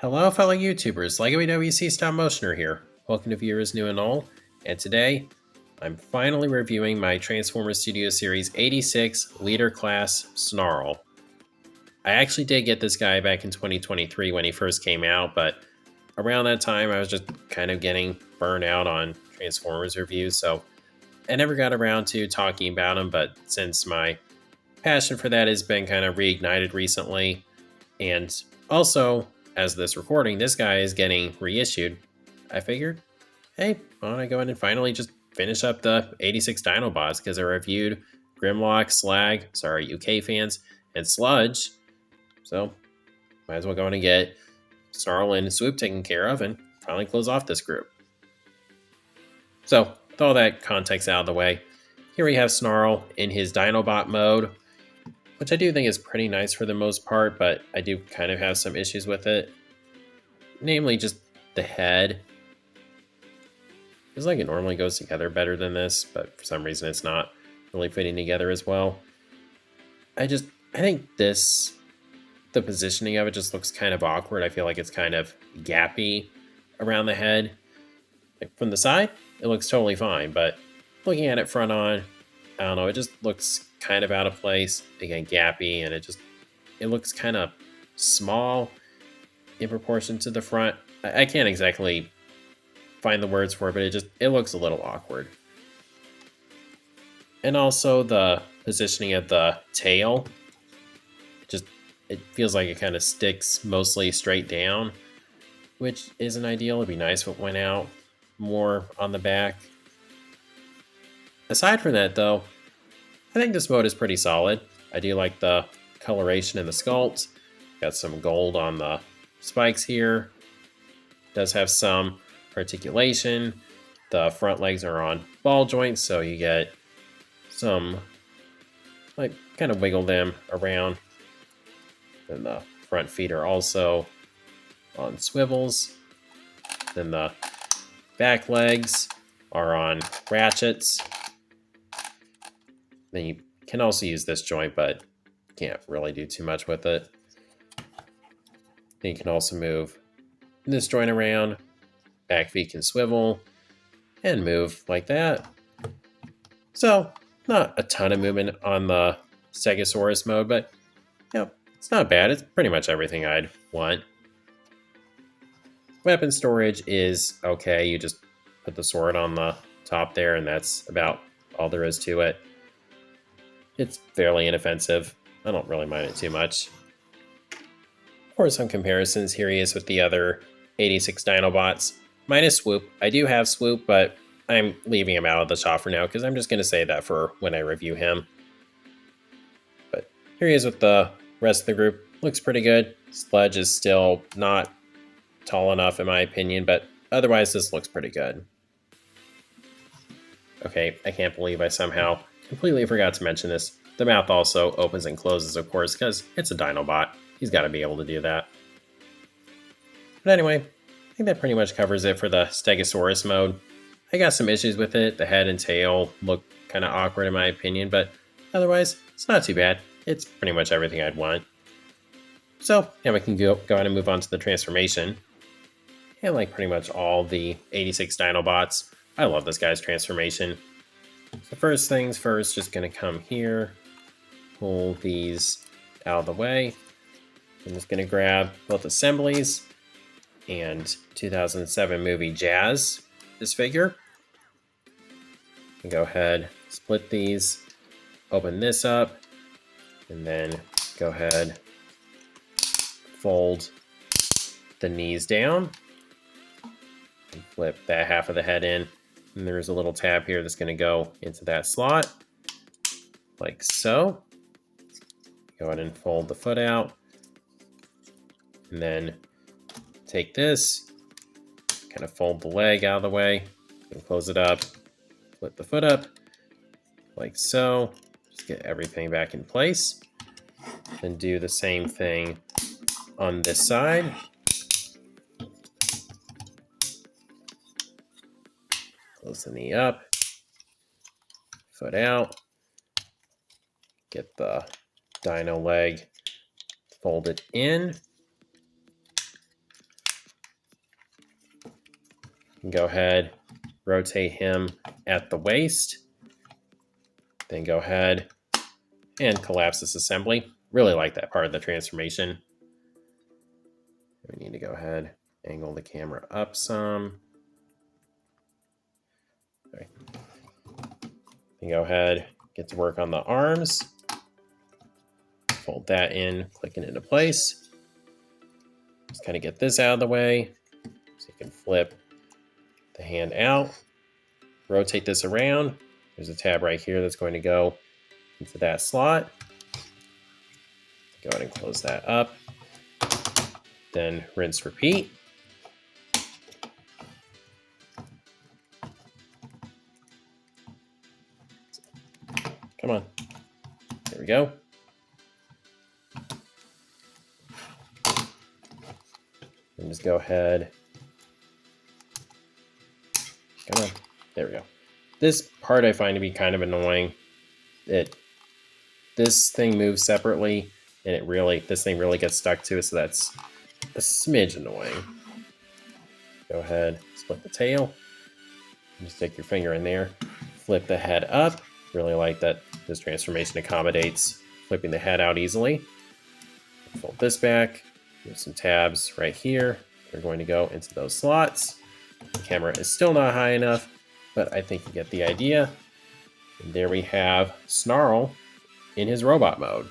Hello, fellow YouTubers. LEGO EWC Stop Motioner here. Welcome to viewers new and old. And today, I'm finally reviewing my Transformers Studio Series 86 Leader Class Snarl. I actually did get this guy back in 2023 when he first came out, but around that time I was just kind of getting burnt out on Transformers reviews, so I never got around to talking about him, but since my passion for that has been kind of reignited recently, and also, as this recording, this guy is getting reissued, I figured, hey, why don't I go ahead and finally just finish up the 86 Dinobots, because I reviewed Grimlock, Slag, sorry, UK fans, and Sludge, so might as well go in and get Snarl and Swoop taken care of and finally close off this group. So, with all that context out of the way, here we have Snarl in his Dinobot mode, which I do think is pretty nice for the most part, but I do kind of have some issues with it. Namely, just the head. Feels like it normally goes together better than this, but for some reason it's not really fitting together as well. I think the positioning of it just looks kind of awkward. I feel like it's kind of gappy around the head. Like from the side, it looks totally fine, but looking at it front on, I don't know, it just looks kind of out of place, again, gappy, and it looks kind of small in proportion to the front. I can't exactly find the words for it, but it looks a little awkward. And also the positioning of the tail, it feels like it kind of sticks mostly straight down, which isn't ideal. It'd be nice if it went out more on the back. Aside from that, though, I think this mode is pretty solid. I do like the coloration in the sculpt. Got some gold on the spikes here. Does have some articulation. The front legs are on ball joints, so you get some, like, kind of wiggle them around. Then the front feet are also on swivels. Then the back legs are on ratchets. Then you can also use this joint, but can't really do too much with it. Then you can also move this joint around. Back feet can swivel and move like that. So, not a ton of movement on the Stegosaurus mode, but it's not bad. It's pretty much everything I'd want. Weapon storage is okay. You just put the sword on the top there, and that's about all there is to it. It's fairly inoffensive. I don't really mind it too much. For some comparisons, here he is with the other 86 Dinobots. Minus Swoop. I do have Swoop, but I'm leaving him out of the shot for now because I'm just going to say that for when I review him. But here he is with the rest of the group. Looks pretty good. Sludge is still not tall enough in my opinion, but otherwise this looks pretty good. Okay, I can't believe I somehow completely forgot to mention this. The mouth also opens and closes, of course, because it's a Dinobot. He's got to be able to do that. But anyway, I think that pretty much covers it for the Stegosaurus mode. I got some issues with it. The head and tail look kind of awkward in my opinion, but otherwise, it's not too bad. It's pretty much everything I'd want. So, now we can go ahead and move on to the transformation. And like pretty much all the 86 Dinobots, I love this guy's transformation. So first things first, just going to come here, pull these out of the way. I'm just going to grab both assemblies and 2007 movie Jazz, this figure. And go ahead, split these, open this up, and then go ahead, fold the knees down, and flip that half of the head in. And there's a little tab here that's going to go into that slot, like so. Go ahead and fold the foot out. And then take this, kind of fold the leg out of the way, and close it up, flip the foot up, like so. Just get everything back in place. And do the same thing on this side. Close the knee up, foot out, get the dino leg folded in, And go ahead, rotate him at the waist. Then go ahead and collapse this assembly. Really like that part of the transformation. We need to go ahead, angle the camera up some. Sorry. Then go ahead, get to work on the arms. Fold that in, click it into place. Just kind of get this out of the way. So you can flip the hand out. Rotate this around. There's a tab right here that's going to go into that slot. Go ahead and close that up. Then rinse, repeat. Come on. There we go. And just go ahead. Come on. There we go. This part I find to be kind of annoying. This thing moves separately, and this thing really gets stuck to it, so that's a smidge annoying. Go ahead, split the tail. Just stick your finger in there. Flip the head up. Really like that this transformation accommodates flipping the head out easily. Fold this back. There's some tabs right here. They're going to go into those slots. The camera is still not high enough, but I think you get the idea. And there we have Snarl in his robot mode.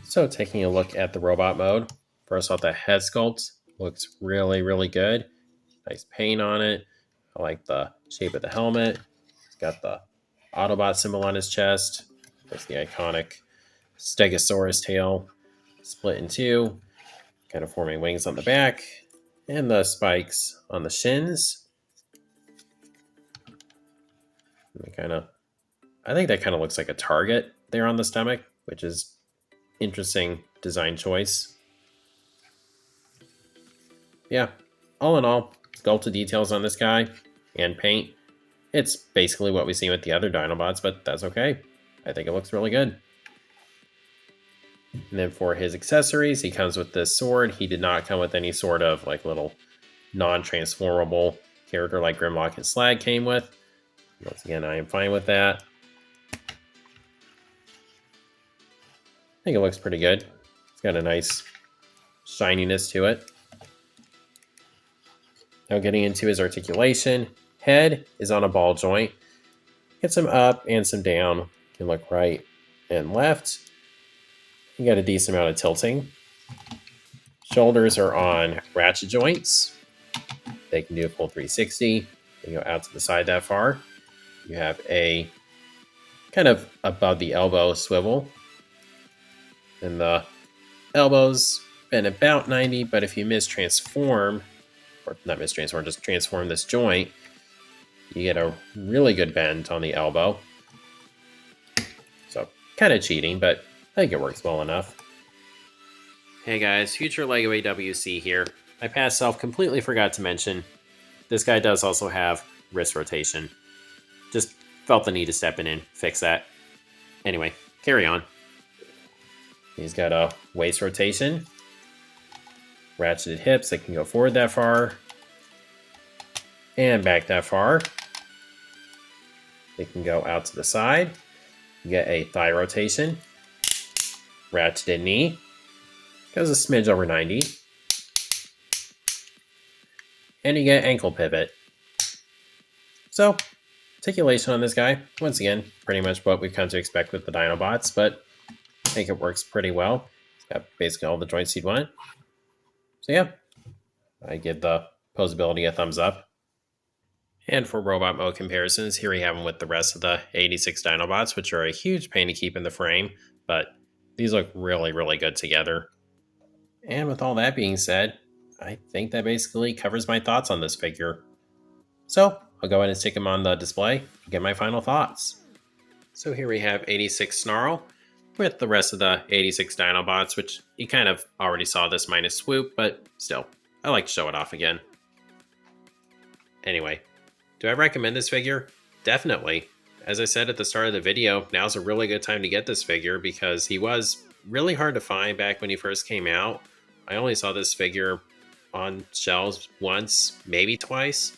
So taking a look at the robot mode, first off, the head sculpt looks really, really good. Nice paint on it. I like the shape of the helmet. It's got the Autobot symbol on his chest. There's the iconic Stegosaurus tail split in two, kind of forming wings on the back, and the spikes on the shins. I think that kind of looks like a target there on the stomach, which is interesting design choice. Yeah, all in all, sculpted details on this guy and paint. It's basically what we see with the other Dinobots, but that's okay. I think it looks really good. And then for his accessories, he comes with this sword. He did not come with any sort of like little non-transformable character like Grimlock and Slag came with. Once again, I am fine with that. I think it looks pretty good. It's got a nice shininess to it. Now getting into his articulation. Head is on a ball joint. Get some up and some down. Can look right and left. You got a decent amount of tilting. Shoulders are on ratchet joints. They can do a full 360. They go out to the side that far. You have a kind of above the elbow swivel. And the elbows bend about 90, but if you mistransform, or not mistransform, just transform this joint, you get a really good bend on the elbow. So kind of cheating, but I think it works well enough. Hey guys, Future LEGO AWC here. My past self completely forgot to mention, this guy does also have wrist rotation. Just felt the need to step in and fix that. Anyway, carry on. He's got a waist rotation. Ratcheted hips that can go forward that far. And back that far. They can go out to the side. You get a thigh rotation. Ratcheted knee. Goes a smidge over 90. And you get ankle pivot. So, articulation on this guy, once again, pretty much what we've come to expect with the Dinobots, but I think it works pretty well. It's got basically all the joints you'd want. So yeah, I give the posability a thumbs up. And for robot mode comparisons, here we have them with the rest of the 86 Dinobots, which are a huge pain to keep in the frame, but these look really, really good together. And with all that being said, I think that basically covers my thoughts on this figure. So I'll go ahead and stick him on the display and get my final thoughts. So here we have 86 Snarl with the rest of the 86 Dinobots, which you kind of already saw this minus Swoop, but still, I like to show it off again. Anyway, do I recommend this figure? Definitely. As I said at the start of the video, now's a really good time to get this figure because he was really hard to find back when he first came out. I only saw this figure on shelves once, maybe twice.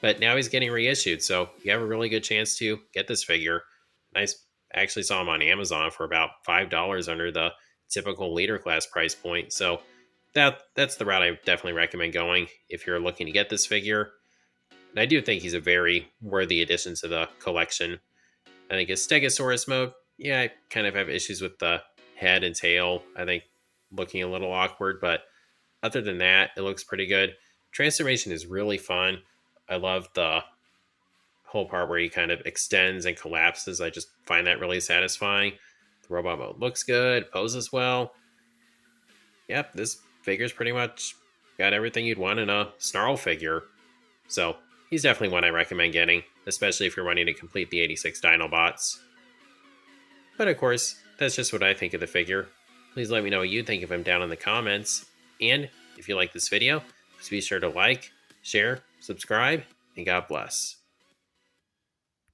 But now he's getting reissued, so you have a really good chance to get this figure. I actually saw him on Amazon for about $5 under the typical leader class price point. So that's the route I definitely recommend going if you're looking to get this figure. And I do think he's a very worthy addition to the collection. I think his Stegosaurus mode, yeah, I kind of have issues with the head and tail. I think looking a little awkward, but other than that, it looks pretty good. Transformation is really fun. I love the whole part where he kind of extends and collapses. I just find that really satisfying. The robot mode looks good, poses well. Yep, this figure's pretty much got everything you'd want in a Snarl figure. So he's definitely one I recommend getting, especially if you're wanting to complete the 86 Dinobots. But of course, that's just what I think of the figure. Please let me know what you think of him down in the comments. And if you like this video, please be sure to like, share, subscribe, and God bless.